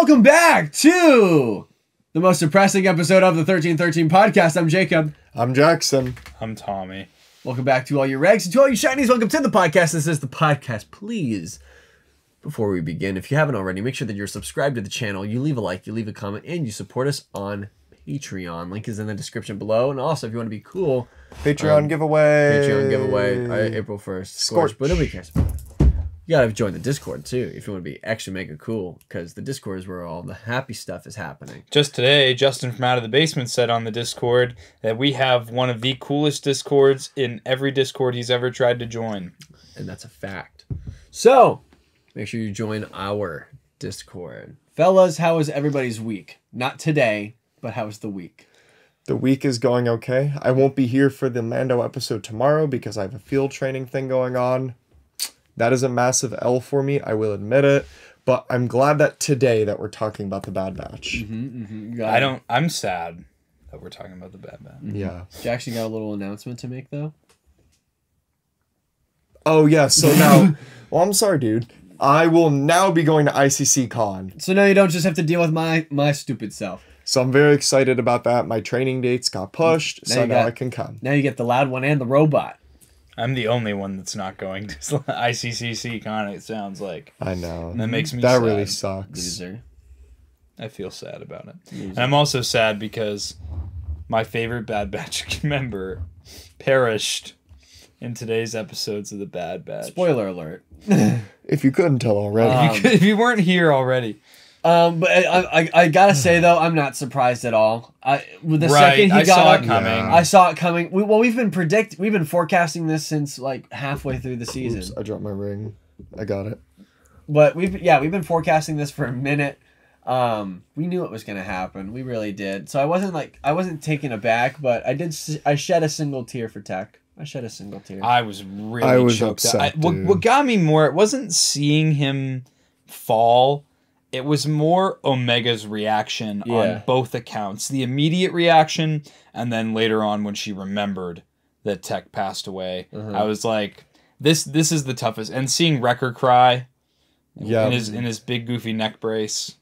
Welcome back to the most depressing episode of the 1313 podcast. I'm Jacob. I'm Jackson. I'm Tommy. Welcome back to all your Regs and to all you Shinies. Welcome to the podcast. This is the podcast. Please, before we begin, if you haven't already, make sure that you're subscribed to the channel. You leave a like, you leave a comment, and you support us on Patreon. Link is in the description below. And also, if you want to be cool, Patreon giveaway. April 1st. Scorch. But nobody cares. You gotta join the Discord too if you want to be extra mega cool, because the Discord is where all the happy stuff is happening. Just today, Justin from Out of the Basement said on the Discord that we have one of the coolest Discords in every Discord he's ever tried to join. And that's a fact. So, make sure you join our Discord. Fellas, how was everybody's week? Not today, but how was the week? The week is going okay. I won't be here for the Mando episode tomorrow because I have a field training thing going on. That is a massive L for me, I will admit it. But I'm glad that today that we're talking about the Bad Batch. I'm sad that we're talking about the Bad Batch. Yeah. Jackson got a little announcement to make though. Oh yeah, so now well, I'm sorry, dude. I will now be going to ICC Con. So now you don't just have to deal with my stupid self. So I'm very excited about that. My training dates got pushed, so now I can come. Now you get the loud one and the robot. I'm the only one that's not going to ICCC Con, it sounds like. I know. That makes me sad. That really sucks. Loser. I feel sad about it. And I'm also sad because my favorite Bad Batch member perished in today's episodes of the Bad Batch. Spoiler alert. If you couldn't tell already. If you weren't here already. But I gotta say though, I'm not surprised at all. Second he saw got it coming. I saw it coming. We've been forecasting this since like halfway through the season. Oops, I dropped my ring. I got it. But we've been forecasting this for a minute. We knew it was gonna happen. We really did. So I wasn't taken aback, but I shed a single tear for Tech. I shed a single tear. I was choked upset. What got me more, it wasn't seeing him fall. It was more Omega's reaction on both accounts. The immediate reaction, and then later on when she remembered that Tech passed away. I was like, this is the toughest. And seeing Wrecker cry in his big goofy neck brace.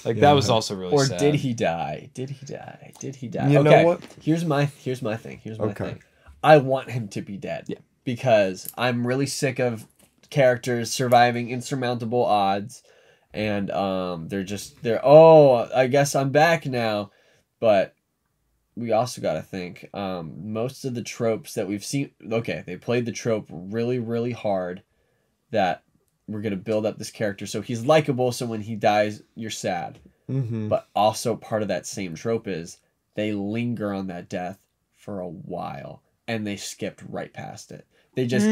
That was also really sad. Or did he die? Did he die? Did he die? You know what? Here's my thing. Thing. I want him to be dead. Yeah. Because I'm really sick of characters surviving insurmountable odds. And I guess I'm back now. But we also got to think, most of the tropes that we've seen, okay, they played the trope really, really hard that we're going to build up this character so he's likable, so when he dies, you're sad. But also part of that same trope is they linger on that death for a while, and they skipped right past it. They just,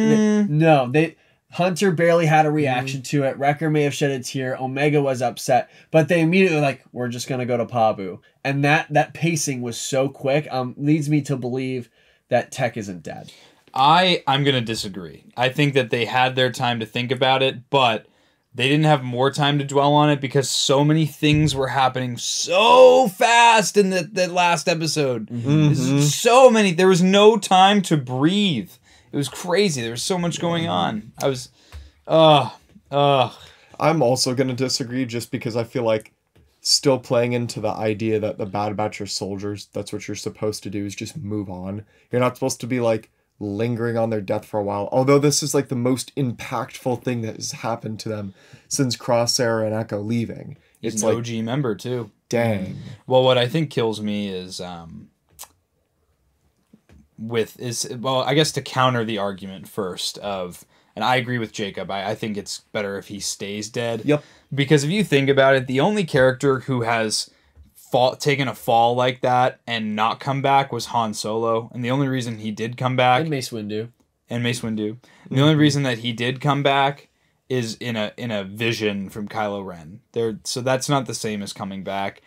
Hunter barely had a reaction to it. Wrecker may have shed a tear. Omega was upset. But they immediately were like, we're just going to go to Pabu. And that pacing was so quick, leads me to believe that Tech isn't dead. I'm going to disagree. I think that they had their time to think about it, but they didn't have more time to dwell on it because so many things were happening so fast in that last episode. So many. There was no time to breathe. It was crazy. There was so much going on. I was, I'm also going to disagree just because I feel like still playing into the idea that the Bad Batch are soldiers, that's what you're supposed to do, is just move on. You're not supposed to be like lingering on their death for a while. Although this is like the most impactful thing that has happened to them since Crosshair and Echo leaving. It's an OG member too. Dang. Well, what I think kills me is, I guess to counter the argument first of, and I agree with Jacob, I think it's better if he stays dead. Yep. Because if you think about it, the only character who has taken a fall like that and not come back was Han Solo, and the only reason he did come back... And Mace Windu. And the only reason that he did come back is in a vision from Kylo Ren. So that's not the same as coming back.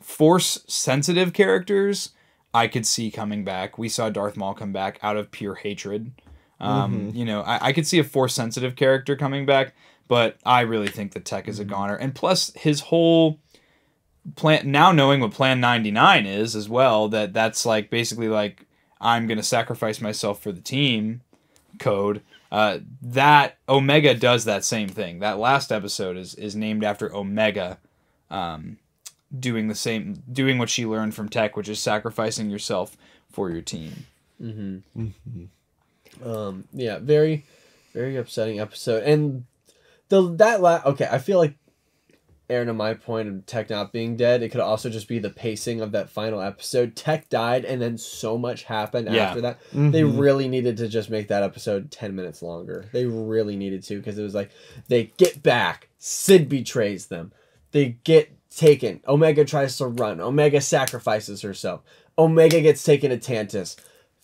Force-sensitive characters... I could see coming back. We saw Darth Maul come back out of pure hatred. I could see a Force-sensitive character coming back, but I really think that Tech is a goner. And plus, his whole plan, now knowing what Plan 99 is as well, that's like basically like, I'm going to sacrifice myself for the team code. That Omega does that same thing. That last episode is named after Omega, doing what she learned from Tech, which is sacrificing yourself for your team. Yeah, very, very upsetting episode. And I feel like, Aaron, to my point of Tech not being dead, it could also just be the pacing of that final episode. Tech died, and then so much happened after that. They really needed to just make that episode 10 minutes longer. They really needed to, because it was like, they get back, Sid betrays them, they get taken, Omega tries to run, Omega sacrifices herself, Omega gets taken to Tantus,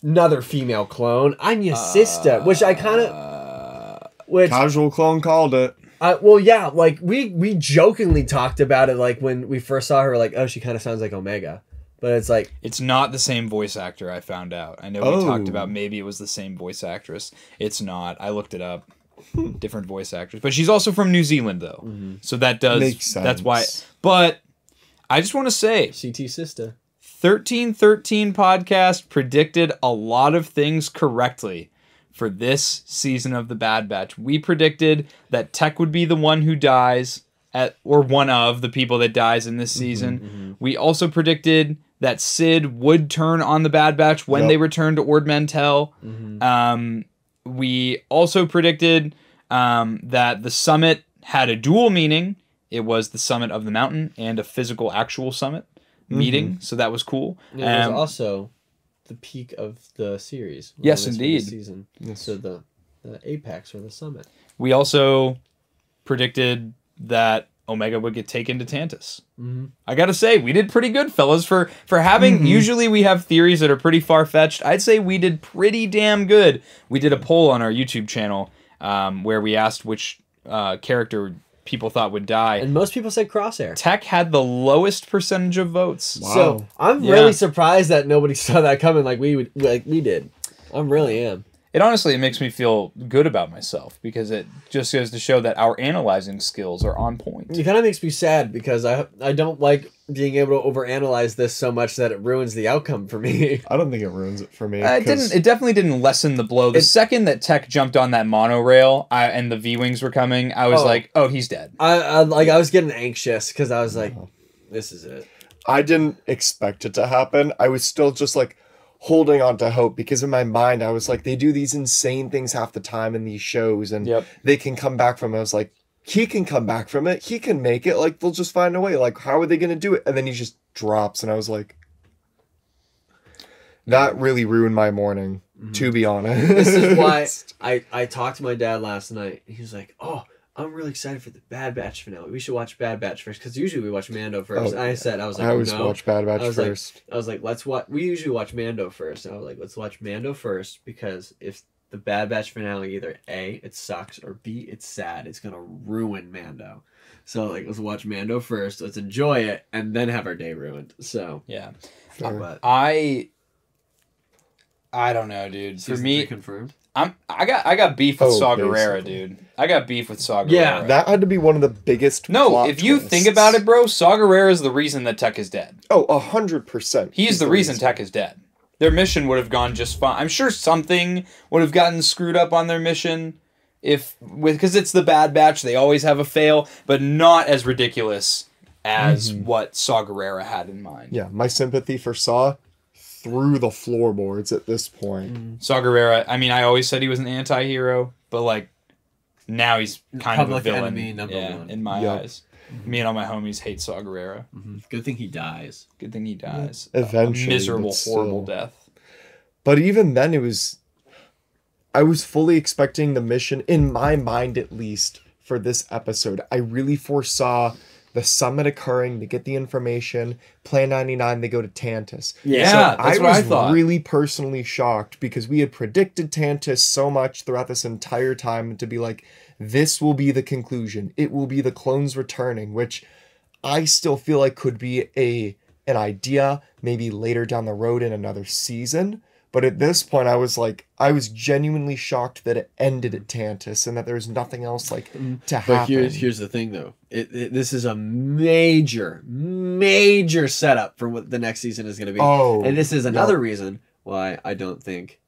another female clone, I'm your sister, which I kind of... Casual clone called it. Well, yeah, like, we jokingly talked about it, like, when we first saw her, like, oh, she kind of sounds like Omega. But it's like... It's not the same voice actor, I found out. I know we talked about maybe it was the same voice actress. It's not. I looked it up. Different voice actress. But she's also from New Zealand, though. So that does... Makes sense. That's why... But I just want to say... CT sister. 1313 podcast predicted a lot of things correctly for this season of The Bad Batch. We predicted that Tech would be the one who dies, or one of the people that dies in this season. We also predicted that Sid would turn on the Bad Batch when they return to Ord Mantell. We also predicted that the summit had a dual meaning. It was the summit of the mountain and a physical actual summit meeting, so that was cool. Yeah, it was also the peak of the series. Yes, indeed. Season. So the apex or the summit. We also predicted that Omega would get taken to Tantus. I gotta say, we did pretty good, fellas, for having... Usually we have theories that are pretty far-fetched. I'd say we did pretty damn good. We did a poll on our YouTube channel where we asked which character people thought would die. And most people said Crosshair. Tech had the lowest percentage of votes. Wow. So I'm really surprised that nobody saw that coming like we did. I really am. It honestly makes me feel good about myself, because it just goes to show that our analyzing skills are on point. It kind of makes me sad, because I don't like being able to overanalyze this so much that it ruins the outcome for me. I don't think it ruins it for me. It definitely didn't lessen the blow. The second that Tech jumped on that monorail and the V-Wings were coming, I was like, oh, he's dead. I was getting anxious, because I was like, this is it. I didn't expect it to happen. I was still just like holding on to hope, because in my mind I was like, they do these insane things half the time in these shows, and they can come back from it. I was like, he can come back from it, he can make it, like, they'll just find a way, like, how are they gonna do it? And then he just drops, and I was like, that really ruined my morning, to be honest. This is why I talked to my dad last night. He was like, oh, I'm really excited for the Bad Batch finale. We should watch Bad Batch first, because usually we watch Mando first. And I was like, I always watch Bad Batch first. I was like, let's watch. We usually watch Mando first. And I was like, let's watch Mando first, because if the Bad Batch finale, either A, it sucks, or B, it's sad, it's gonna ruin Mando. So like, let's watch Mando first. Let's enjoy it, and then have our day ruined. So yeah, but I don't know, dude. For me, confirmed. I got beef with Saw Gerrera, dude. I got beef with Saw Gerrera. Yeah, that had to be one of the biggest plot if you think about it, bro, Saw Gerrera is the reason that Tech is dead. Oh, 100%. He's the reason Tech is dead. Their mission would have gone just fine. I'm sure something would have gotten screwed up on their mission because it's the Bad Batch. They always have a fail, but not as ridiculous as what Saw Gerrera had in mind. Yeah, my sympathy for Saw through the floorboards at this point. Saw Gerrera, I mean, I always said he was an anti-hero, but like now he's kind of a villain. Enemy number one. In my eyes. Me and all my homies hate Saw Gerrera. Good thing he dies. Good thing he dies. Eventually, a miserable, horrible death. But even then, I was fully expecting the mission, in my mind at least, for this episode. I really foresaw the summit occurring to get the information. Plan 99, they go to Tantus. Yeah, so that's what I thought. I was really personally shocked, because we had predicted Tantus so much throughout this entire time to be like, this will be the conclusion. It will be the clones returning, which I still feel like could be an idea maybe later down the road in another season. But at this point, I was genuinely shocked that it ended at Tantus and that there was nothing else to happen. But here's the thing, though. This is a major setup for what the next season is going to be. Oh, and this is another reason why I don't think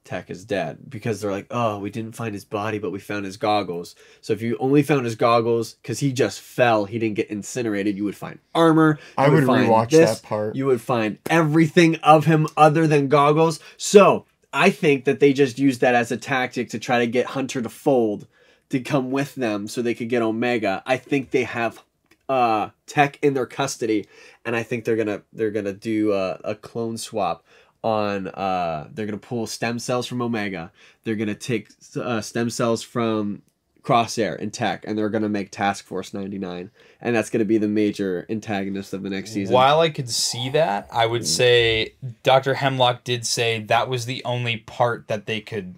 Tech is dead, because they're like, oh, we didn't find his body, but we found his goggles. So if you only found his goggles because he just fell, he didn't get incinerated, you would find armor. I would find rewatch that part. You would find everything of him other than goggles. So I think that they just used that as a tactic to try to get Hunter to fold, to come with them so they could get Omega. I think they have Tech in their custody, and I think they're gonna do a clone swap on they're gonna pull stem cells from Omega. They're gonna take stem cells from Crosshair and Tech, and they're gonna make Task Force 99, and that's gonna be the major antagonist of the next season. While I could see that, I would say Dr. Hemlock did say that was the only part that they could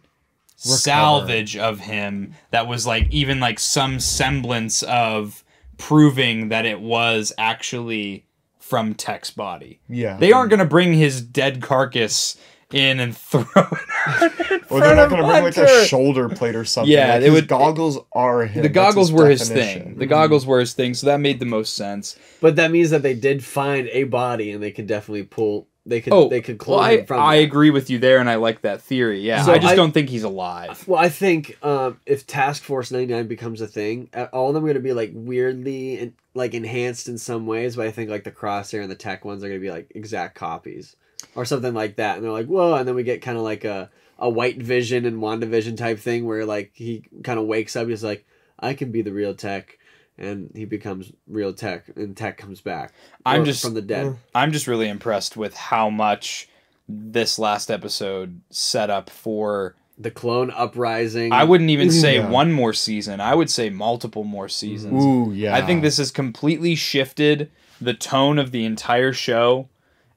salvage of him that was like even like some semblance of proving that it was actually from Tech's body. Yeah. They aren't going to bring his dead carcass in and throw it out Or they're not going to bring like a shoulder plate or something. Yeah, like, his goggles are him. The goggles were his thing. The goggles were his thing, so that made the most sense. But that means that they did find a body, and they could definitely pull. They could clone him from. I agree with you there, and I like that theory. Yeah, So I just don't think he's alive. Well, I think if Task Force 99 becomes a thing, all of them are going to be like weirdly like enhanced in some ways. But I think like the Crosshair and the Tech ones are going to be like exact copies or something like that. And they're like, whoa! And then we get kind of like a White Vision and WandaVision type thing where like he kind of wakes up. He's like, I can be the real Tech. And he becomes real Tech, and Tech comes back from the dead. I'm just really impressed with how much this last episode set up for the clone uprising. I wouldn't even say one more season. I would say multiple more seasons. Ooh, yeah. I think this has completely shifted the tone of the entire show,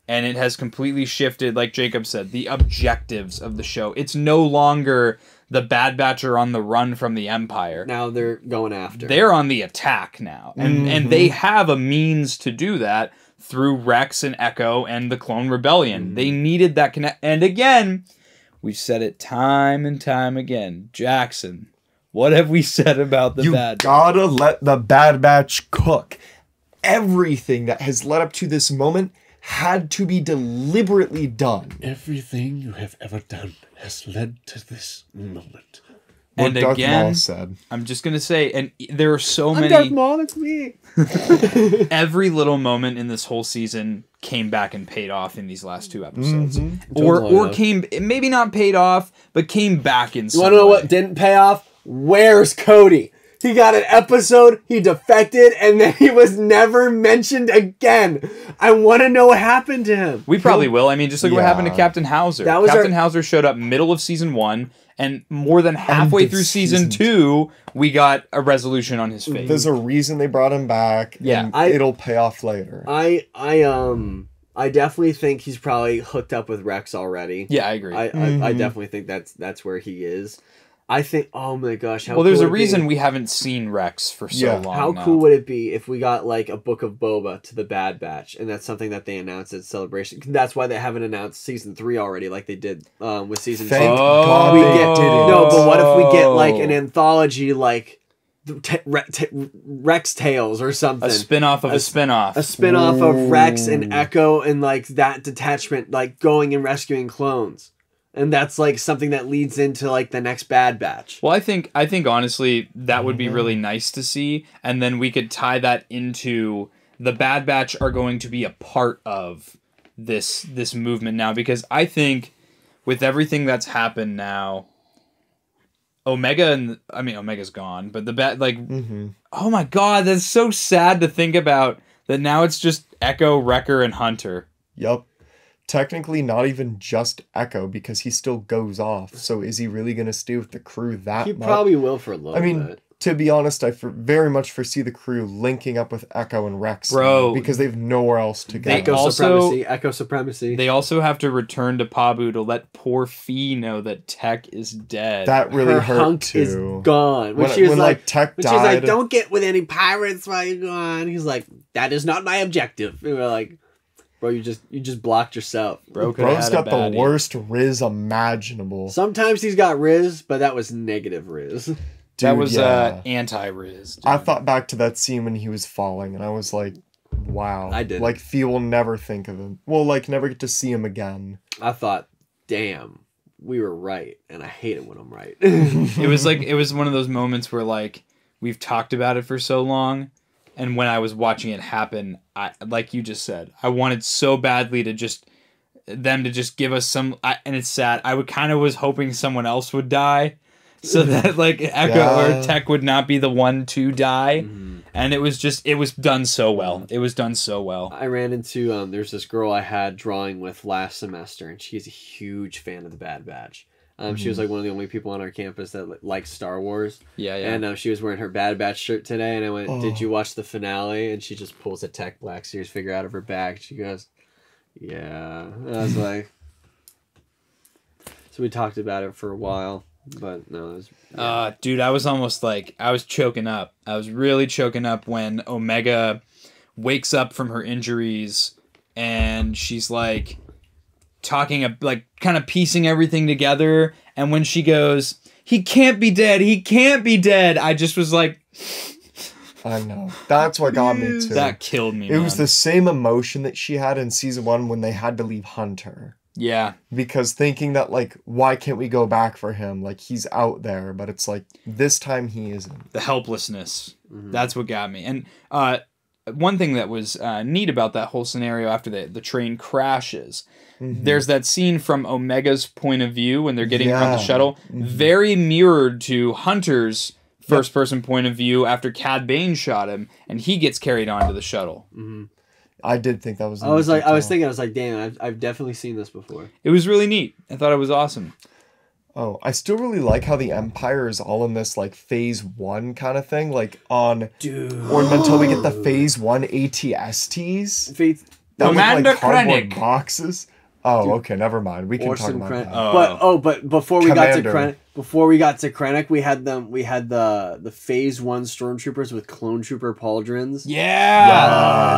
and it has completely shifted, like Jacob said, the objectives of the show. It's no longer the Bad Batch are on the run from the Empire. Now they're going after. They're on the attack now. And they have a means to do that through Rex and Echo and the Clone Rebellion. They needed that connect. And again, we've said it time and time again. Jackson, what have we said about the Bad Batch? You gotta let the Bad Batch cook. Everything that has led up to this moment had to be deliberately done. Everything you have ever done has led to this moment. And Darth again, Maul said. I'm just going to say, and there are so I'm many... Darth Maul, it's me. Every little moment in this whole season came back and paid off in these last two episodes. Or Totally. came, maybe not paid off, but came back in some You want to know way. what didn't pay off? Where's Cody? He got an episode, he defected, and then he was never mentioned again. I want to know what happened to him. We probably will. I mean, just look what happened to Captain Hauser. That was Captain Hauser showed up middle of season 1, and more than halfway through season 2, we got a resolution on his face. There's a reason they brought him back. Yeah. And it'll pay off later. I definitely think he's probably hooked up with Rex already. Yeah, I agree. I definitely think that's where he is. I think, oh my gosh, how well, there's cool a would it be? reason we haven't seen Rex for so long How now. cool would it be if we got like a Book of Boba to the Bad Batch, and that's something that they announced at Celebration. That's why they haven't announced season 3 already, like they did with season 2. Thank God they did it. No, but what if we get like an anthology, like Rex Tales or something? A spin-off of a spin-off. A spin-off of Rex and Echo and like that detachment, like going and rescuing clones. And that's like something that leads into like the next Bad Batch. Well, I think honestly that would be really nice to see, and then we could tie that into the Bad Batch are going to be a part of this movement now, because I think with everything that's happened now, Omega's gone, but oh my God, that's so sad to think about that now it's just Echo, Wrecker, and Hunter. Yup. Technically not even just Echo, because he still goes off. So is he really going to stay with the crew that He much? probably will for a little I mean, bit. to be honest, I very much foresee the crew linking up with Echo and Rex. Bro, now, because they've nowhere else to go. Echo supremacy. They also have to return to Pabu to let poor Fee know that Tech is dead. That really Her hurt hunk too. is gone. When she was like Tech when died. she's like, don't get with any pirates while you're gone. He's like, that is not my objective. And we're like, bro, you just blocked yourself. Bro's got the worst Riz imaginable. Sometimes he's got Riz, but that was negative Riz. Dude, that was yeah. anti-Riz. I thought back to that scene when he was falling, and I was like, wow. I didn't. Like, Fee will never think of him. We'll, like, never get to see him again. I thought, damn, we were right, and I hate it when I'm right. It was one of those moments where like we've talked about it for so long, and when I was watching it happen, I like you just said, I wanted so badly to just them to just give us some, and it's sad. I would kind of was hoping someone else would die, so that like Echo or Tech would not be the one to die. And it was done so well. It was done so well. I ran into there's this girl I had drawing with last semester, and she's a huge fan of the Bad Batch. She was like one of the only people on our campus that likes Star Wars. Yeah. And she was wearing her Bad Batch shirt today, and I went, "Did you watch the finale?" And she just pulls a Tech Black Series figure out of her bag. She goes, "Yeah." And I was like, so we talked about it for a while, but no, it was. Yeah. Dude, I was almost like I was choking up. I was really choking up when Omega wakes up from her injuries, and she's like talking, like kind of piecing everything together. And when she goes, "He can't be dead. He can't be dead," I just was like, I know. That's what got me too. That killed me. It was the same emotion that she had in season 1 when they had to leave Hunter. Yeah. Because thinking that, like, why can't we go back for him? Like, he's out there, but it's like, this time he isn't. The helplessness. That's what got me. And one thing that was neat about that whole scenario after the train crashes, there's that scene from Omega's point of view when they're getting her on the shuttle, very mirrored to Hunter's first-person point of view after Cad Bane shot him, and he gets carried onto the shuttle. I did think that was. I was like, damn, I've definitely seen this before. It was really neat. I thought it was awesome. Oh, I still really like how the Empire is all in this like phase 1 kind of thing, like on, or until we get the phase 1 ATSTs. That look like cardboard boxes. Oh, okay, never mind. We can talk about that. But before we got to Krennic, we had the phase 1 stormtroopers with clone trooper pauldrons. Yeah,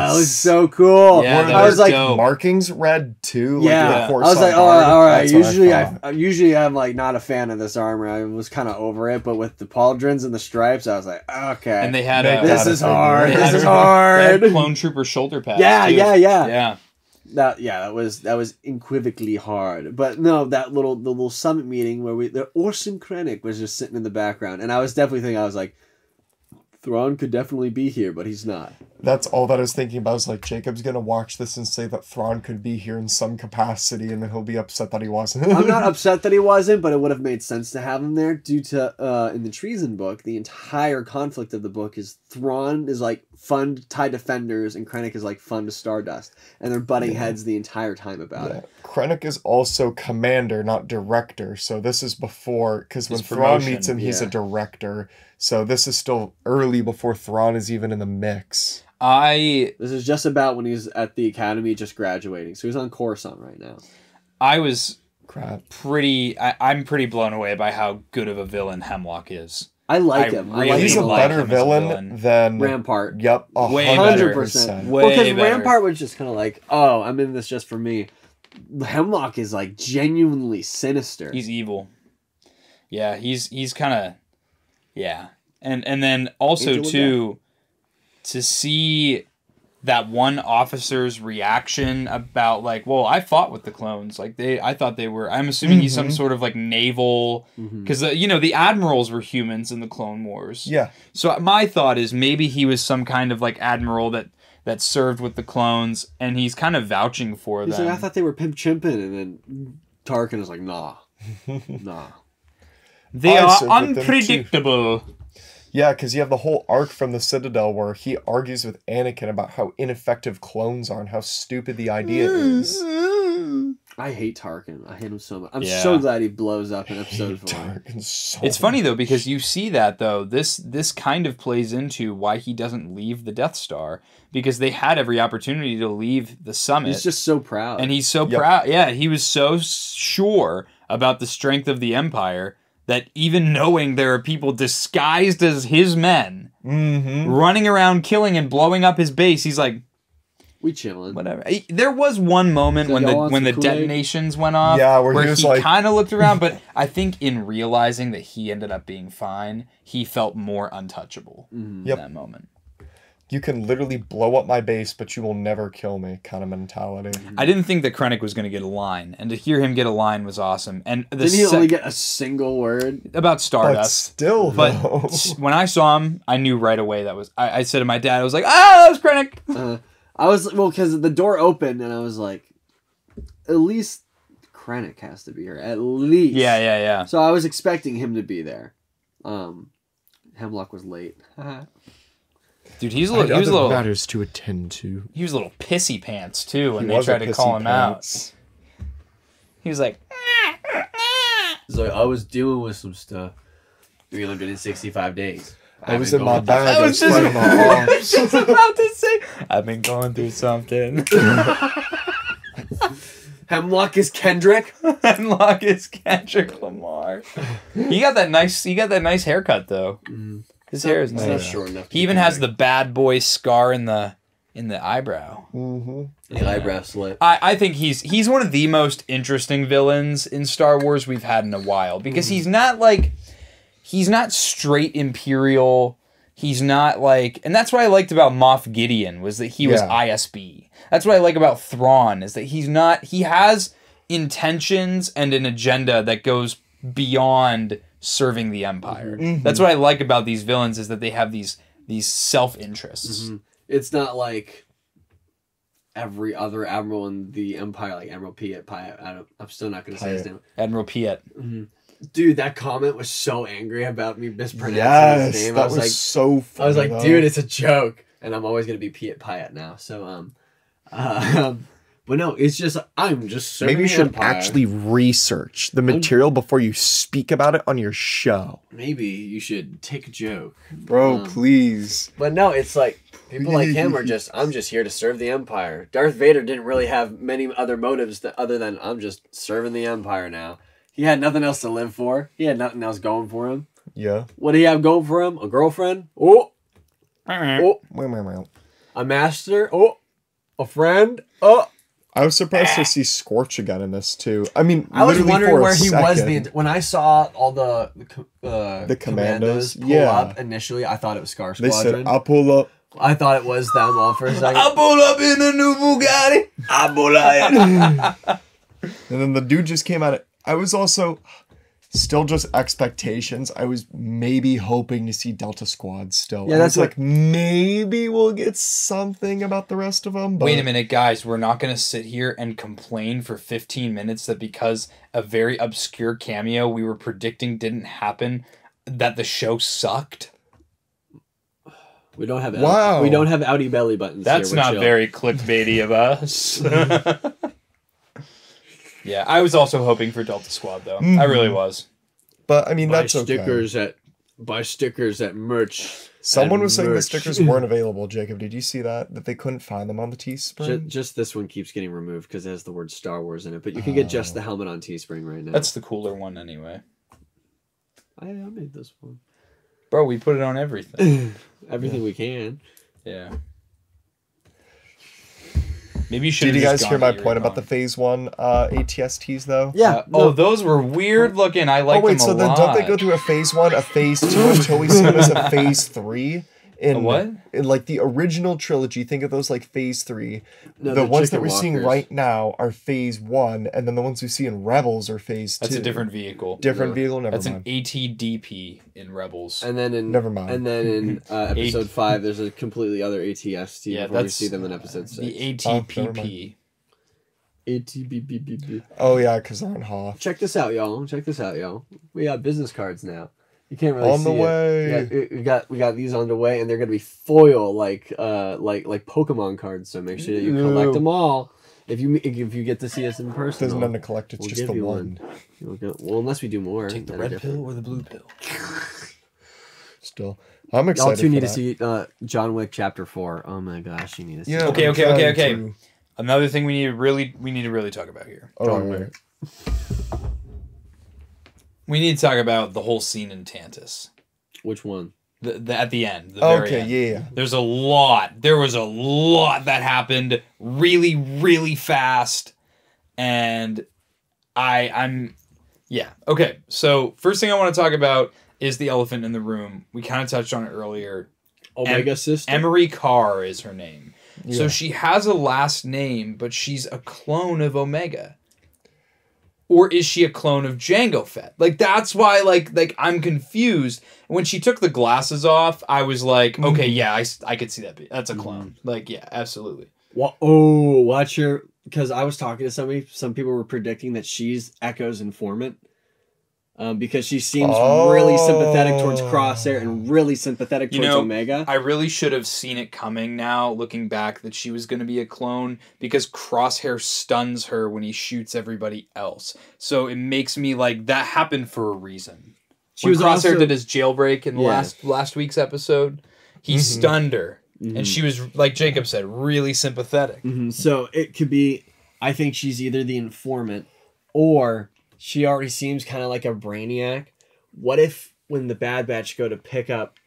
that was so cool. Yeah, I was like, dope. Markings red too. Yeah, I was like, oh, all right. Usually I'm like not a fan of this armor. I was kind of over it, but with the pauldrons and the stripes, I was like, okay. And they had this is hard. This is They hard. had clone trooper shoulder pads. Yeah. That was unequivocally hard. But no, the little summit meeting where the Orson Krennic was just sitting in the background, and I was definitely thinking, I was like, Thrawn could definitely be here, but he's not. That's all that I was thinking about. I was like, Jacob's gonna watch this and say that Thrawn could be here in some capacity, and then he'll be upset that he wasn't. I'm not upset that he wasn't, but it would have made sense to have him there due to in the Treason book, the entire conflict of the book is Thrawn is like fun to TIE Defenders, and Krennic is like fun to Stardust, and they're butting heads the entire time about it. Krennic is also commander, not director. So this is before, because when Thrawn meets him, he's a director. So this is still early before Thrawn is even in the mix. This is just about when he's at the academy just graduating. So he's on Coruscant right now. I was I'm pretty blown away by how good of a villain Hemlock is. I like him. Really he's a better villain than Rampart. Yep, 100%. Well, because Rampart was just kind of like, oh, I'm in this just for me. Hemlock is like genuinely sinister. He's evil. Yeah, he's kind of, yeah. And then also too, to see that one officer's reaction about like, well, I fought with the clones. Like I thought they were. I'm assuming he's some sort of like naval, because the admirals were humans in the Clone Wars. Yeah. So my thought is maybe he was some kind of like admiral that served with the clones, and he's kind of vouching for he's them. Like, I thought they were pimp chimping, and then Tarkin is like, nah. They are unpredictable. Yeah, because you have the whole arc from the Citadel where he argues with Anakin about how ineffective clones are and how stupid the idea is. I hate Tarkin. I hate him so much. I'm so glad he blows up in episode 4. It's funny though, because you see that though. This kind of plays into why he doesn't leave the Death Star, because they had every opportunity to leave the summit. He's just so proud. And he's so proud. Yeah, he was so sure about the strength of the Empire that even knowing there are people disguised as his men running around killing and blowing up his base, he's like, we chilling. Whatever. There was one moment when the detonations went off, where he kind of looked around, but I think in realizing that he ended up being fine, he felt more untouchable in that moment. you can literally blow up my base, but you will never kill me kind of mentality. I didn't think that Krennic was going to get a line, and to hear him get a line was awesome. And the Didn't he only get a single word? about But Stardust. still, But though. when I saw him, I knew right away that was. I said to my dad, I was like, that was Krennic. I was because the door opened and I was like, at least Krennic has to be here. At least. Yeah. So I was expecting him to be there. Hemlock was late. Dude, he was a little matters to attend to. He was a little pissy pants too when He they was a tried to call pissy him pants. out. He was like, He's like, I was dealing with some stuff. 365 days. I was in my bag. I was just, sweating my arms. just about to say, I've been going through something. Hemlock is Kendrick. Hemlock is Kendrick Lamar. He got that nice haircut though. His hair is It's nice. not short enough. He even has the bad boy scar in the eyebrow. the eyebrow slit. I think he's one of the most interesting villains in Star Wars we've had in a while because he's not straight Imperial. He's not like, and that's what I liked about Moff Gideon was that he was ISB. That's what I like about Thrawn is that he has intentions and an agenda that goes beyond serving the Empire. That's what I like about these villains is that they have these self-interests. It's not like every other admiral in the Empire, like Admiral Piet. I'm still not going to say his name. Admiral Piet. Dude, that comment was so angry about me mispronouncing his name. That was so funny. I was like, dude, it's a joke. And I'm always going to be Piet now. So, but no, it's just, I'm just serving maybe you the should Empire. actually research the material before you speak about it on your show. Maybe you should take a joke. Bro, please. But no, it's like, people like him are just, I'm just here to serve the Empire. Darth Vader didn't really have many other motives other than, I'm just serving the Empire now. He had nothing else to live for. He had nothing else going for him. Yeah. What did he have going for him? A girlfriend? Oh. Oh. Well. A master? Oh. A friend? Oh. I was surprised to see Scorch again in this too. I mean, I was literally wondering for a where he was second. when I saw all the commandos pull up initially. I thought it was Scar They Squadron. said, I'll pull up. I thought it was them all for a second. I pull up in a new Bugatti. I pull up. And then the dude just came at it. I was also still just expectations. I was maybe hoping to see Delta Squad still. Yeah, I that's was like, maybe we'll get something about the rest of them. But Wait a minute, guys. We're not going to sit here and complain for 15 minutes that because a very obscure cameo we were predicting didn't happen, that the show sucked. We don't have Wow. we don't have outie belly buttons. That's here. We're not chill. very clickbaity of us. Yeah, I was also hoping for Delta Squad though. I really was. But I mean, Buy that's okay. stickers at merch. Someone at was saying the merch. stickers weren't available, Jacob. Did you see that? That they couldn't find them on the Teespring? Just this one keeps getting removed because it has the word Star Wars in it. But you can get just the helmet on Teespring right now. That's the cooler one anyway. I made this one. Bro, we put it on everything. Everything we can. Yeah. Maybe you should. Did you guys hear my point about the Phase 1 ATSTs, though? Yeah. Oh, those were weird looking. I liked them a so then lot. don't they go through a Phase 1, a Phase 2, until we see them as a Phase 3? A what? In like the original trilogy, think of those like Phase 3. No, the ones that chicken we're seeing walkers. right now are Phase 1, and then the ones we see in Rebels are Phase 2. That's a different vehicle. Different vehicle, never That's mind. an ATDP in Rebels. And then in Never mind. And then in episode 5, there's a completely other ATST Yeah, before we that's see them in episode 6. The never ATPP. mind. ATBBBB. Oh, yeah, because they're on Hoth. Check this out, y'all. We got business cards now. You can't really On see the it. way. Yeah, we got these on the way, and they're gonna be foil like Pokemon cards. So make sure that you collect them all. If you get to see us in person, Doesn't end to collect, it's we'll just give the you one. Well, unless we do more. Take the then red different. pill or the blue pill. Still. I'm Y'all excited too for need to that. see John Wick Chapter 4. Oh my gosh, you need to see. Yeah, it. Okay, I'm okay. trying to- Another thing we need to really talk about here. Oh, John right. Wick. We need to talk about the whole scene in Tantus. Which one? The at the end. The very Okay, end. yeah. There was a lot that happened really, really fast. And I'm yeah. Okay. So first thing I want to talk about is the elephant in the room. We kind of touched on it earlier. Omega sister. Emery Carr is her name. Yeah. So she has a last name, but she's a clone of Omega. Or is she a clone of Jango Fett? Like, that's why, like I'm confused. When she took the glasses off, I was like, okay, yeah, I could see that. That's a clone. Like, yeah, absolutely. Watch her, because I was talking to somebody. Some people were predicting that she's Echo's informant. Because she seems really sympathetic towards Crosshair and really sympathetic towards Omega. I really should have seen it coming now, looking back, that she was going to be a clone, because Crosshair stuns her when he shoots everybody else. So it makes me like, that happened for a reason. When Crosshair did his jailbreak in last week's episode, he stunned her. And she was, like Jacob said, really sympathetic. So it could be, I think she's either the informant, or she already seems kind of like a brainiac. What if when the Bad Batch go to pick up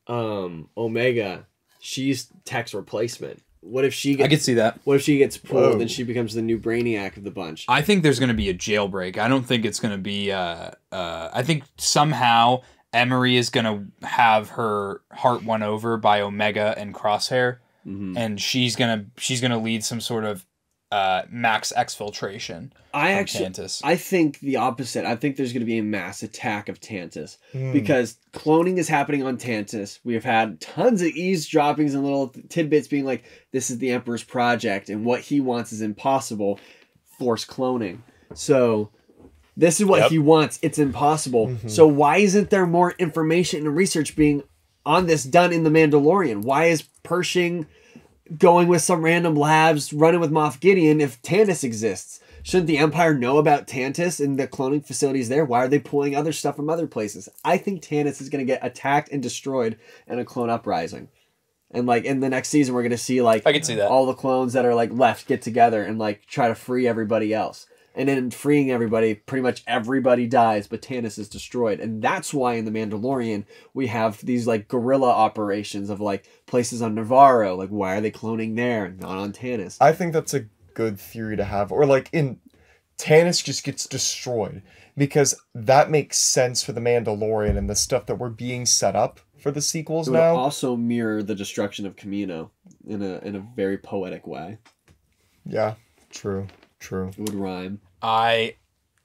Omega, she's Tech's replacement? What if she gets, I could see that. What if she gets pulled and she becomes the new brainiac of the bunch? I think there's going to be a jailbreak. I don't think it's going to be... I think somehow Emery is going to have her heart won over by Omega and Crosshair, and she's gonna lead some sort of max exfiltration. I think the opposite. I think there's going to be a mass attack of Tantus, because cloning is happening on Tantus. We have had tons of eavesdroppings and little tidbits being like, this is the Emperor's project and what he wants is impossible. Force cloning. So this is what he wants. It's impossible. So why isn't there more information and research being on this done in The Mandalorian? Why is Pershing going with some random labs, running with Moff Gideon if Tantus exists? Shouldn't the Empire know about Tantus and the cloning facilities there? Why are they pulling other stuff from other places? I think Tantus is going to get attacked and destroyed in a clone uprising. And like in the next season, we're going to see like I can see that. all the clones that are like left get together and like try to free everybody else. And then freeing everybody, pretty much everybody dies, but Tantus is destroyed. And that's why in The Mandalorian, we have these like guerrilla operations of like places on Navarro. Like, why are they cloning there, not on Tantus? I think that's a good theory to have. Or like in Tantus just gets destroyed, because that makes sense for The Mandalorian and the stuff that we're being set up for the sequels now. It would also mirror the destruction of Camino in a very poetic way. Yeah, true. It would rhyme.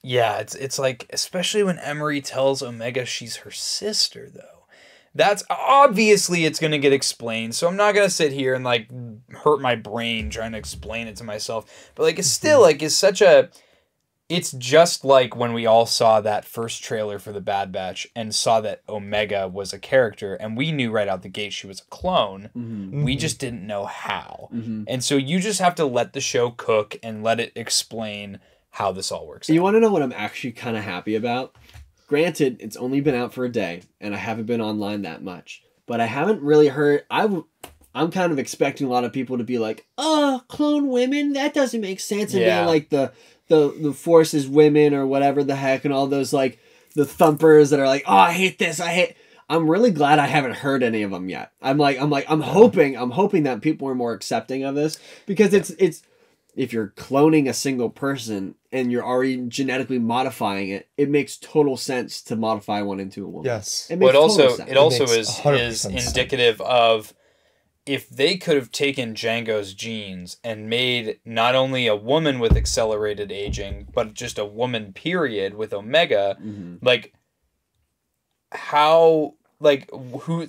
It's like, especially when Emery tells Omega she's her sister, though. That's obviously it's going to get explained, so I'm not going to sit here and like hurt my brain trying to explain it to myself. But like, it's still like, it's just like when we all saw that first trailer for the Bad Batch and saw that Omega was a character, and we knew right out the gate she was a clone. We just didn't know how. And so you just have to let the show cook and let it explain how this all works. You want to know what I'm actually kind of happy about? Granted, it's only been out for a day, and I haven't been online that much. But I haven't really heard... I'm kind of expecting a lot of people to be like, clone women? That doesn't make sense. And being like the Force is women or whatever the heck, and all those like the thumpers that are like, oh, I hate this, I'm really glad I haven't heard any of them yet. I'm hoping that people are more accepting of this, because it's if you're cloning a single person and you're already genetically modifying it, it makes total sense to modify one into a woman. Yes. It also is indicative of, if they could have taken Django's genes and made not only a woman with accelerated aging, but just a woman period with Omega,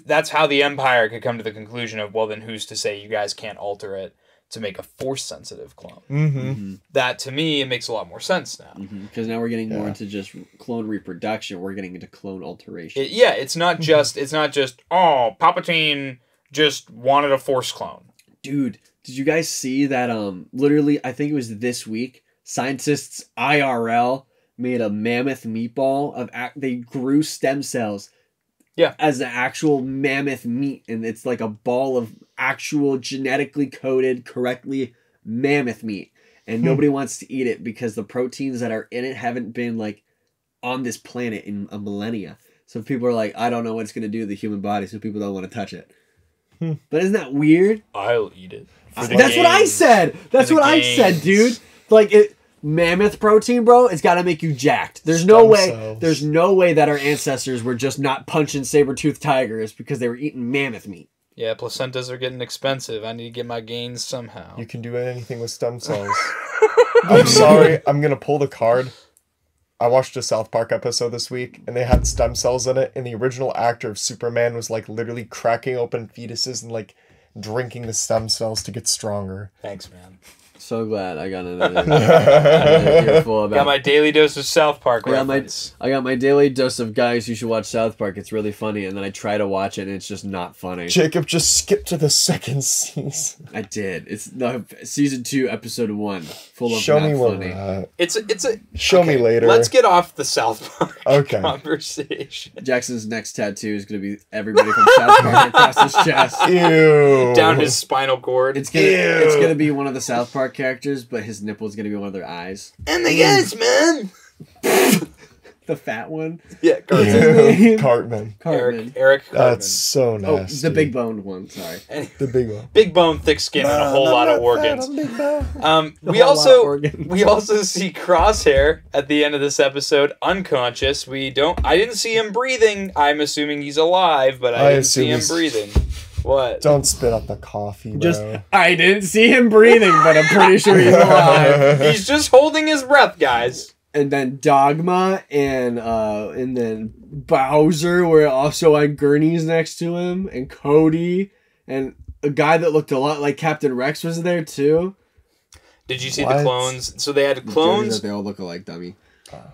that's how the Empire could come to the conclusion of, well, then who's to say you guys can't alter it to make a Force-sensitive clone? That, to me, it makes a lot more sense now. Because now we're getting more into just clone reproduction. We're getting into clone alteration. It's not just, Palpatine just wanted a Force clone. Dude, did you guys see that, literally, I think it was this week, scientists IRL made a mammoth meatball they grew stem cells as an actual mammoth meat, and it's like a ball of actual genetically coded, correctly mammoth meat, and nobody wants to eat it because the proteins that are in it haven't been like on this planet in a millennia. So people are like, I don't know what it's going to do to the human body, so people don't want to touch it. But isn't that weird? I'll eat it. That's what I said. That's what I said, dude. Like, mammoth protein, bro, it's got to make you jacked. There's no way that our ancestors were just not punching saber-toothed tigers because they were eating mammoth meat. Yeah, placentas are getting expensive. I need to get my gains somehow. You can do anything with stem cells. I'm sorry, I'm gonna pull the card. I watched a South Park episode this week, and they had stem cells in it, and the original actor of Superman was, like, literally cracking open fetuses and, like, drinking the stem cells to get stronger. Thanks, man. So glad I got another earful about. Got my daily dose of South Park I reference. got my daily dose of guys you should watch South Park. It's really funny, and then I try to watch it, and it's just not funny. Jacob just skipped to the second season. I did. It's no season 2, episode 1, full of Show not me where funny. we're at. It's a. Show me later. Let's get off the South Park Okay. conversation. Jackson's next tattoo is going to be everybody from South Park across his chest. Ew. Down his spinal cord. It's gonna be one of the South Park characters, but his nipple's gonna be one of their eyes. and the guys, man. The fat one. Yeah, Yeah. Cartman. Cartman. Eric Cartman. That's so Oh, nasty. the big boned one. Sorry. The big one. Big bone, thick skin, and a whole lot of organs. We whole lot also of organs. we also see Crosshair at the end of this episode unconscious. I didn't see him breathing. I'm assuming he's alive, but I didn't see him breathing. What? Don't spit out the coffee, bro. I didn't see him breathing, but I'm pretty sure he's alive. He's just holding his breath, guys. And then Dogma and then Bowser were also on gurneys next to him, and Cody and a guy that looked a lot like Captain Rex was there too. Did you see What? the clones? So they had clones. They all look alike, dummy.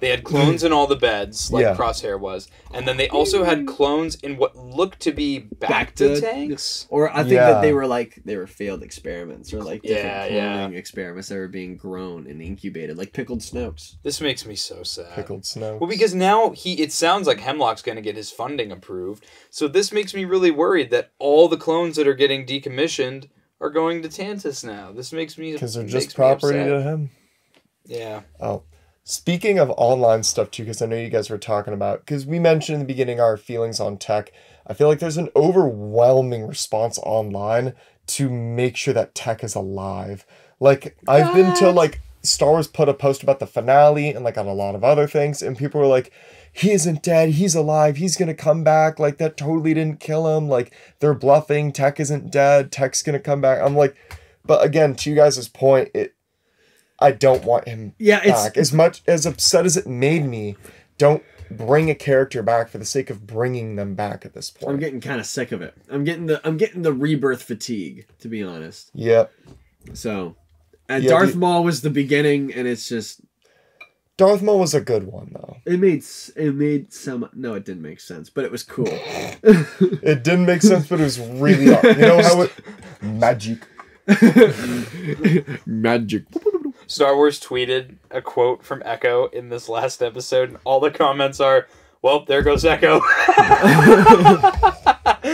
They had clones in all the beds, like Yeah. Crosshair was, and then they also had clones in what looked to be Bacta tanks. Or I think that they were failed experiments or like different Yeah, cloning experiments that were being grown and incubated, like pickled Snokes. This makes me so sad. Pickled snow. Well, because now it sounds like Hemlock's going to get his funding approved. So this makes me really worried that all the clones that are getting decommissioned are going to Tantus now. This makes me Because they're makes just me property upset. to him. Yeah. Oh. Speaking of online stuff too, because I know you guys were talking about, because we mentioned in the beginning our feelings on tech, I feel like there's an overwhelming response online to make sure that tech is alive. Like, I've been to, like, Star Wars put a post about the finale and, like, on a lot of other things, and people were like, he isn't dead, he's alive, he's gonna come back, like, that totally didn't kill him, like, they're bluffing, Tech isn't dead, Tech's gonna come back. I'm like, but again, to you guys' point, I don't want him back. As much as upset as it made me, don't bring a character back for the sake of bringing them back at this point. I'm getting kind of sick of it. I'm getting the rebirth fatigue, to be honest. Yep. So, Darth Maul was the beginning, and it's just Darth Maul was a good one though. it made some. No, it didn't make sense, but it was cool. It didn't make sense, but it was really you know how it magic. Magic. Star Wars tweeted a quote from Echo in this last episode, and all the comments are, well, there goes Echo.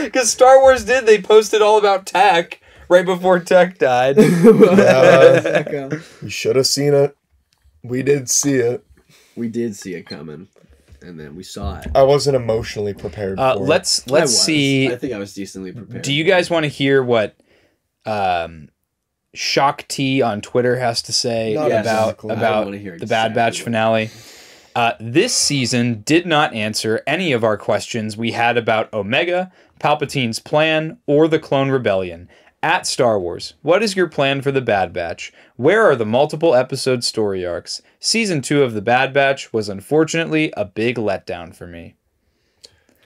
Because Star Wars did. They posted all about Tech right before Tech died. Yeah. We should have seen it. We did see it. We did see it coming, and then we saw it. I wasn't emotionally prepared for it. Let's see. I think I was decently prepared. Do you guys want to hear what Shock T on Twitter has to say Not about exactly. the Bad Batch finale? This season did not answer any of our questions we had about Omega, Palpatine's plan, or the Clone Rebellion. At Star Wars, what is your plan for the Bad Batch? Where are the multiple episode story arcs? Season 2 of the Bad Batch was unfortunately a big letdown for me.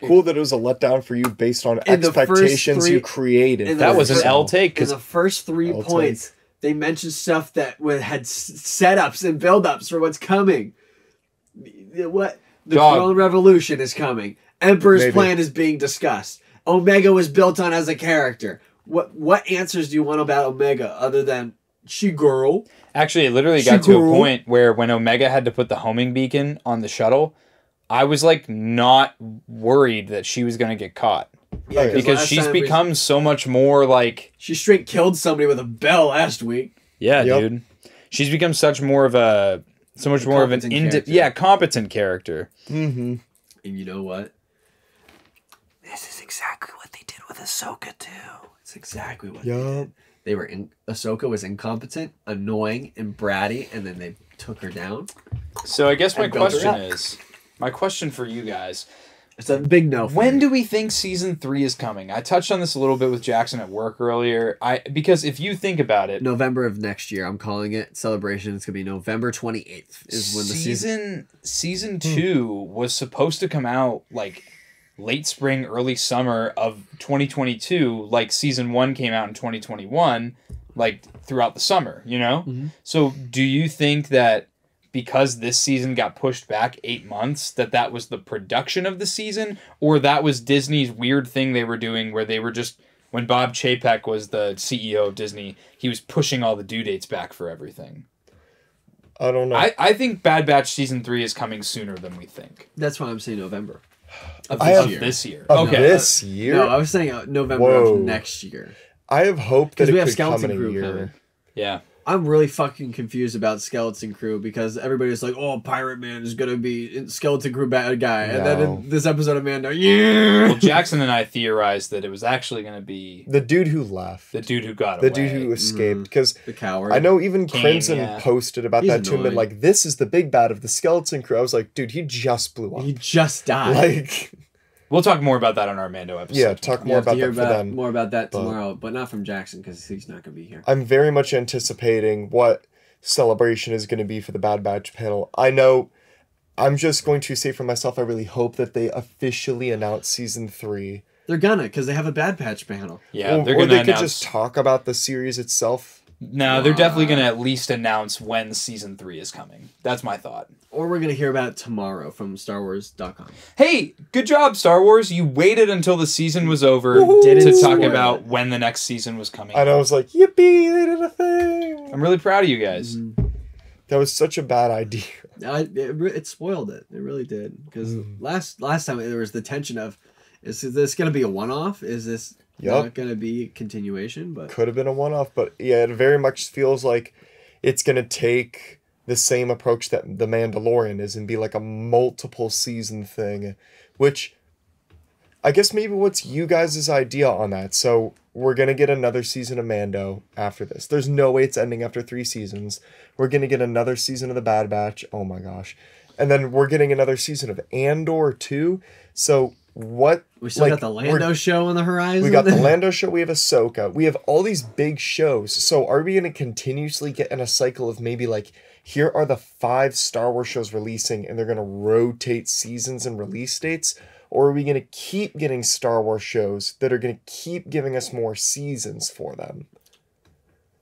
Cool that it was a letdown for you based on In the first expectations three- you created. That was an L take In because the first 3 I'll points, they mentioned stuff that had setups and build-ups for what's coming. The Throne Revolution is coming. Emperor's Maybe. plan is being discussed. Omega was built on as a character. What answers do you want about Omega other than she girl? actually it literally got to a point where when Omega had to put the homing beacon on the shuttle, I was like not worried that she was going to get caught. Yeah, Because last she's time become so much more like... she straight killed somebody with a bell last week. Yeah, Yep. dude. She's become so much more of an competent character. competent character. Mm-hmm. And you know what? This is exactly what they did with Ahsoka too. It's exactly what they did. Ahsoka was incompetent, annoying, and bratty, and then they took her down. So I guess my And built her question up. is, my question for you guys, It's a big no. For When me. do we think season 3 is coming? I touched on this a little bit with Jackson at work earlier. Because if you think about it, November of next year. I'm calling it Celebration. It's gonna be November 28th. Is when the season 2 was supposed to come out like late spring, early summer of 2022. Like season 1 came out in 2021, like throughout the summer. You know. Mm-hmm. So do you think that? Because this season got pushed back 8 months, that was the production of the season, or that was Disney's weird thing they were doing where they were just, when Bob Chapek was the CEO of Disney, he was pushing all the due dates back for everything. I don't know. I think Bad Batch season 3 is coming sooner than we think. That's why I'm saying November of This year. Of Okay. this year? No, I was saying November Whoa. of next year. I have hope that Because it we have could come in Skeleton a Crew year. coming. Yeah. I'm really fucking confused about Skeleton Crew because everybody's like, "Oh, Pirate Man is gonna be Skeleton Crew bad guy," and then No. in this episode of Mando, yeah. Well, Jackson and I theorized that it was actually going to be The dude who left. the dude who got The away. dude who escaped. Because The coward. I know even Kane, Crimson yeah. posted about He's that too, and been annoying. like, this is the big bad of the Skeleton Crew. I was like, dude, he just blew up. he just died. Like, We'll talk more about that on our Mando episode. yeah, talk You more have to about hear that for them. more about that but- tomorrow, but not from Jackson because he's not gonna be here. I'm very much anticipating what Celebration is going to be for the Bad Batch panel. I know I'm just going to say for myself, I really hope that they officially announce season 3. They're gonna because they have a Bad Patch panel. Yeah, or they're or going they to could announce. just talk about the series itself. No, they're definitely going to at least announce when season 3 is coming. That's my thought. Or we're gonna hear about it tomorrow from StarWars.com. Hey, good job, Star Wars. You waited until the season was over Didn't to talk spoil about it. when the next season was coming. And I was like, yippee, they did a thing. I'm really proud of you guys. That was such a bad idea. It spoiled it. It really did because last time there was the tension of, is this gonna be a one-off? Is this Yup. not gonna be a continuation? But Could have been a one-off, but yeah, it very much feels like it's going to take the same approach that The Mandalorian is and be like a multiple season thing, which I guess maybe what's you guys' idea on that? So we're going to get another season of Mando after this. There's no way it's ending after 3 seasons. We're going to get another season of The Bad Batch. Oh my gosh. And then we're getting another season of Andor too. So what... we still got the Lando show on the horizon. We got the Lando show, we have Ahsoka, we have all these big shows. So are we going to continuously get in a cycle of maybe like, here are the 5 Star Wars shows releasing and they're going to rotate seasons and release dates? Or are we going to keep getting Star Wars shows that are going to keep giving us more seasons for them?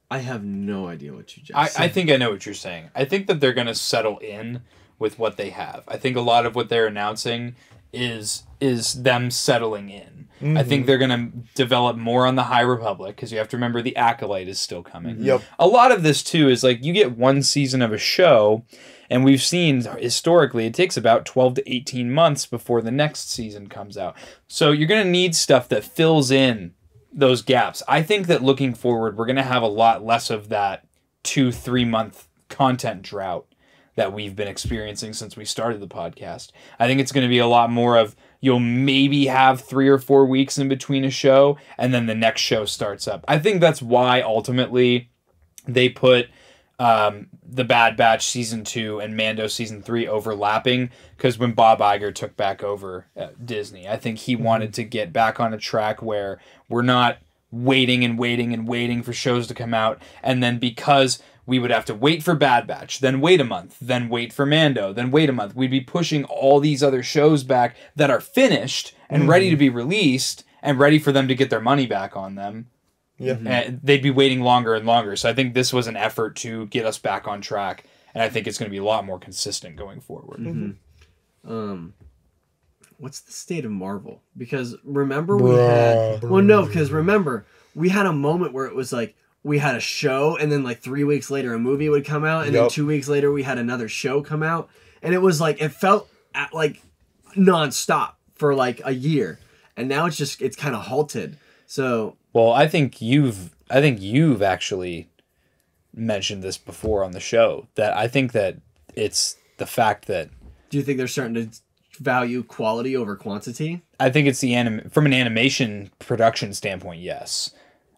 I have no idea what you just said. I think I know what you're saying. I think that they're going to settle in with what they have. I think a lot of what they're announcing is them settling in. I think they're going to develop more on the High Republic because you have to remember the Acolyte is still coming. Yep. A lot of this too is like you get one season of a show and we've seen historically it takes about 12 to 18 months before the next season comes out. So you're going to need stuff that fills in those gaps. I think that looking forward, we're going to have a lot less of that 2-3 month content drought that we've been experiencing since we started the podcast. I think it's going to be a lot more of you'll maybe have 3 or 4 weeks in between a show and then the next show starts up. I think that's why ultimately they put the Bad Batch season 2 and Mando season 3 overlapping because when Bob Iger took back over at Disney, I think he wanted to get back on a track where we're not waiting and waiting and waiting for shows to come out, and then because we would have to wait for Bad Batch, then wait a month, then wait for Mando, then wait a month. We'd be pushing all these other shows back that are finished and ready to be released and ready for them to get their money back on them. Yeah. And they'd be waiting longer and longer. So I think this was an effort to get us back on track, and I think it's going to be a lot more consistent going forward. What's the state of Marvel? Because remember we had... Well, no, because remember, we had a moment where it was like, we had a show, and then like 3 weeks later a movie would come out, and then 2 weeks later we had another show come out. And it was like, it felt like nonstop for like a year. And now it's kind of halted. So... Well, I think you've actually mentioned this before on the show, that I think that it's the fact that... Do you think they're starting to value quality over quantity? I think it's from an animation production standpoint, yes.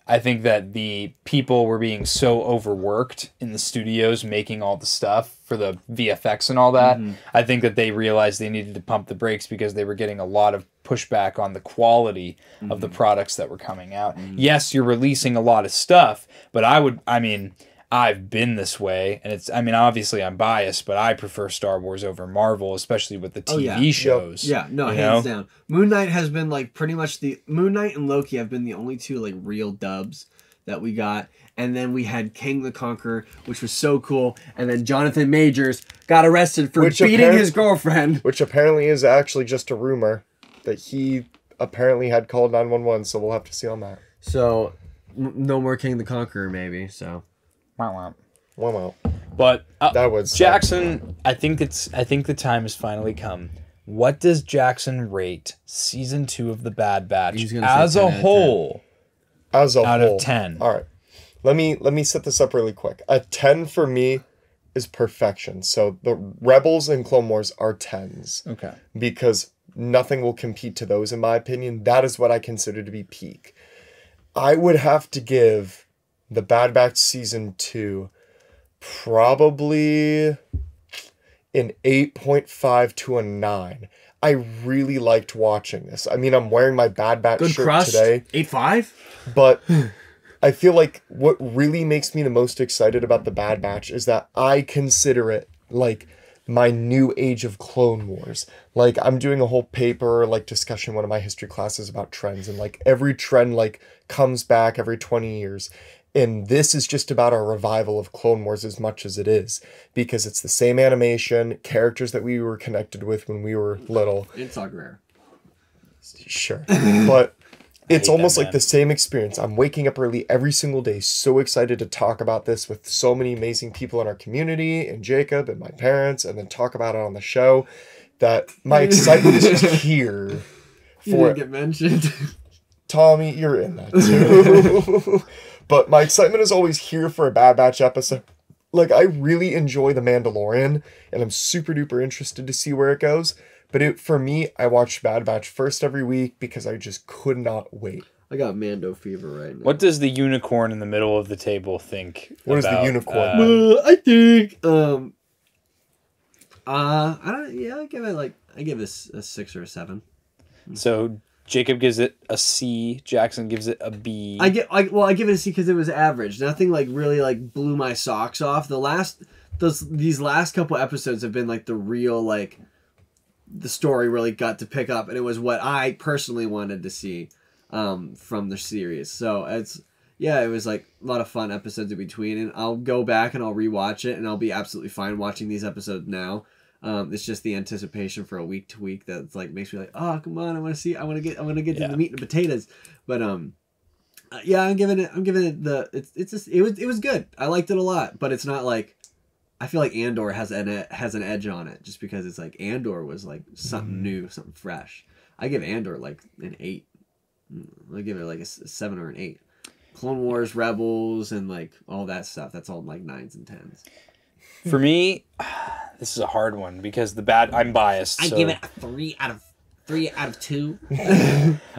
I think that the people were being so overworked in the studios making all the stuff for the VFX and all that. I think that they realized they needed to pump the brakes because they were getting a lot of pushback on the quality of the products that were coming out. Yes, you're releasing a lot of stuff, but I've been this way, and obviously I'm biased, but I prefer Star Wars over Marvel, especially with the TV shows. Yeah, no, hands down. Moon Knight has been like pretty much Moon Knight and Loki have been the only two like real dubs that we got. And then we had King the Conqueror, which was so cool. And then Jonathan Majors got arrested for beating his girlfriend. Which apparently is actually just a rumor that he apparently had called 911, so we'll have to see on that. So, no more King the Conqueror, maybe, so... Wow. But that was Jackson. I think the time has finally come. What does Jackson rate season 2 of The Bad Batch as a whole? As a out whole, of 10. All right, let me set this up really quick. A 10 for me is perfection. So the Rebels and Clone Wars are 10s. Okay. Because nothing will compete to those, in my opinion. That is what I consider to be peak. I would have to give The Bad Batch season 2 probably an 8.5 to a 9. I really liked watching this. I mean, I'm wearing my Bad Batch shirt crust. today. 8.5? But I feel like what really makes me the most excited about The Bad Batch is that I consider it like my new age of Clone Wars. Like, I'm doing a whole paper, like, discussion in one of my history classes about trends, and like every trend like comes back every 20 years. And this is just about a revival of Clone Wars as much as it is, because it's the same animation, characters that we were connected with when we were little. It's all rare. Sure. But it's almost like the same experience. I'm waking up early every single day, so excited to talk about this with so many amazing people in our community, and Jacob and my parents, and then talk about it on the show, that my excitement is just here. You didn't get mentioned. Tommy, you're in that too. But my excitement is always here for a Bad Batch episode. Like, I really enjoy The Mandalorian, and I'm super duper interested to see where it goes. But for me, I watch Bad Batch first every week because I just could not wait. I got Mando fever right now. What does the unicorn in the middle of the table think? What is the unicorn? I think I give it a 6 or a 7. So Jacob gives it a C. Jackson gives it a B. I give it a C because it was average. Nothing like really like blew my socks off. These last couple episodes have been like the real like the story really got to pick up, and it was what I personally wanted to see from the series. So it was like a lot of fun episodes in between, and I'll go back and I'll rewatch it, and I'll be absolutely fine watching these episodes now. It's just the anticipation for a week to week that's like makes me like, oh come on, I want to get to the meat and the potatoes. But I'm giving it it was good. I liked it a lot, but it's not like I feel like Andor has an edge on it just because it's like Andor was like something new, something fresh. I give Andor like an 8. I give it like a 7 or an 8. Clone Wars, Rebels, and like all that stuff. That's all like 9s and 10s. For me, this is a hard one because I'm biased. I give it a 3 out of 2.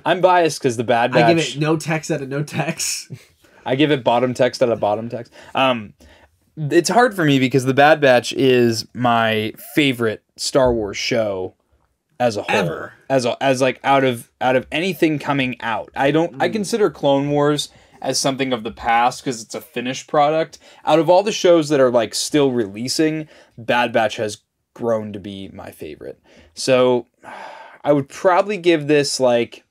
I'm biased because the Bad Batch. I give it no text out of no text. I give it bottom text out of bottom text. It's hard for me because the Bad Batch is my favorite Star Wars show as a whole. Ever. As like out of anything coming out. I consider Clone Wars as something of the past because it's a finished product. Out of all the shows that are like still releasing, Bad Batch has grown to be my favorite. So I would probably give this like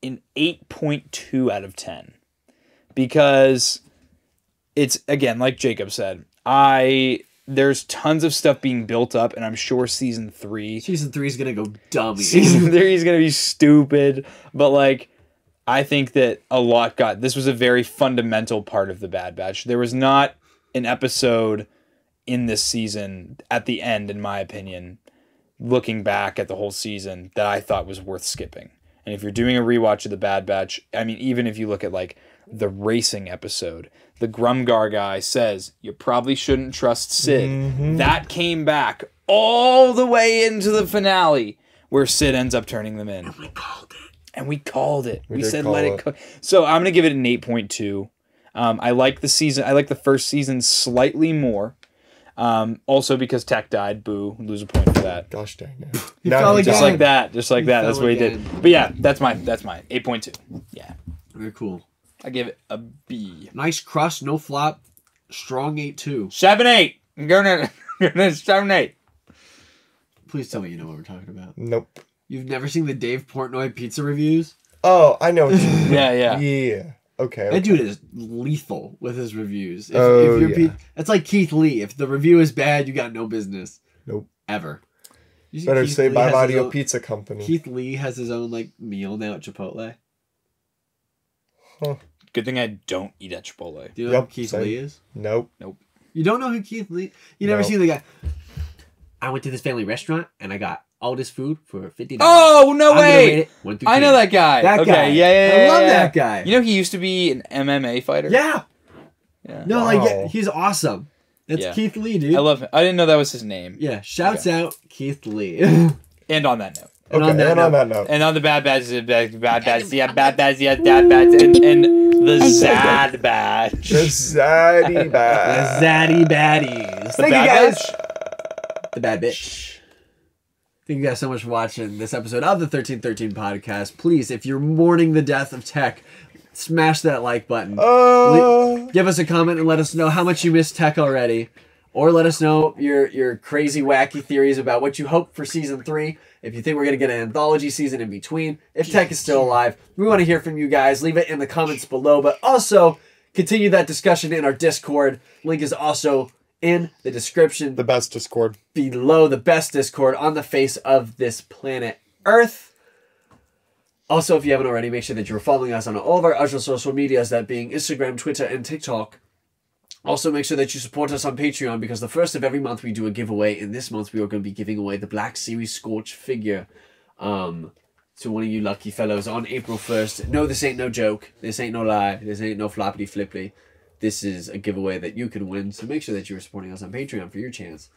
an 8.2 out of 10 because it's, again, like Jacob said, there's tons of stuff being built up, and I'm sure season 3 is gonna go dummy. Season 3 is gonna be stupid, but like I think that this was a very fundamental part of the Bad Batch. There was not an episode in this season at the end, in my opinion, looking back at the whole season, that I thought was worth skipping. And if you're doing a rewatch of the Bad Batch, I mean, even if you look at like the racing episode, the Grumgar guy says, you probably shouldn't trust Sid. Mm-hmm. That came back all the way into the finale where Sid ends up turning them in. And we called it. We said, let it cook. So I'm going to give it an 8.2. I like the season. I like the first season slightly more. Also because Tech died. Boo. Lose a point for that. Gosh dang it. fell Now he again. Just like that. Just like that. fell That's what he did. again. But yeah, that's mine. 8.2. Yeah. Very cool. I give it a B. Nice crust, no flop. Strong 8-2. 7-8. I'm going to 7-8. Please tell me you know what we're talking about. Nope. You've never seen the Dave Portnoy pizza reviews? Oh, I know. Yeah. Yeah. Okay. That dude is lethal with his reviews. Oh, you're yeah. It's like Keith Lee. If the review is bad, you got no business. Nope. Ever. You see Better Keith say Lee bye has bye his to your own- pizza company. Keith Lee has his own like meal now at Chipotle. Good thing I don't eat at Chipotle. Do you know Yep, who Keith same. Lee is? Nope. You don't know who Keith Lee? You never No. seen the guy? I went to this family restaurant and I got all this food for $50. Oh, no I'm gonna rate way. it 1 through I 10. know that guy. That okay. guy. Yeah. I love that guy. You know he used to be an MMA fighter? Yeah. Yeah. No, Wow. like yeah, he's awesome. It's Yeah. Keith Lee, dude. I love him. I didn't know that was his name. Yeah. Shouts out Keith Lee. and And on that note. Okay, on that note, And on the bad badges, and the Zad badge. The zaddy bad. Zaddy baddies. Thank you bad guys. badge? The bad bitch. Thank you guys so much for watching this episode of the 1313 podcast. Please, if you're mourning the death of Tech, smash that like button. Give us a comment and let us know how much you miss Tech already. Or let us know your crazy, wacky theories about what you hope for Season 3. If you think we're going to get an anthology season in between. If Tech is still alive. We want to hear from you guys. Leave it in the comments below. But also, continue that discussion in our Discord. Link is also in the description The best Discord. below. The best Discord on the face of this planet Earth. Also, if you haven't already, make sure that you're following us on all of our other social medias, that being Instagram, Twitter, and TikTok. Also, make sure that you support us on Patreon, because the first of every month we do a giveaway. And this month we are going to be giving away the Black Series Scorch figure to one of you lucky fellows on April 1st. No, this ain't no joke. This ain't no lie. This ain't no floppity flippity. This is a giveaway that you can win. So make sure that you are supporting us on Patreon for your chance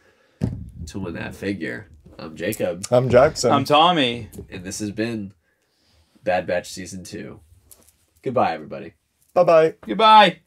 to win that figure. I'm Jacob. I'm Jackson. I'm Tommy. And this has been Bad Batch Season 2. Goodbye, everybody. Bye bye. Goodbye.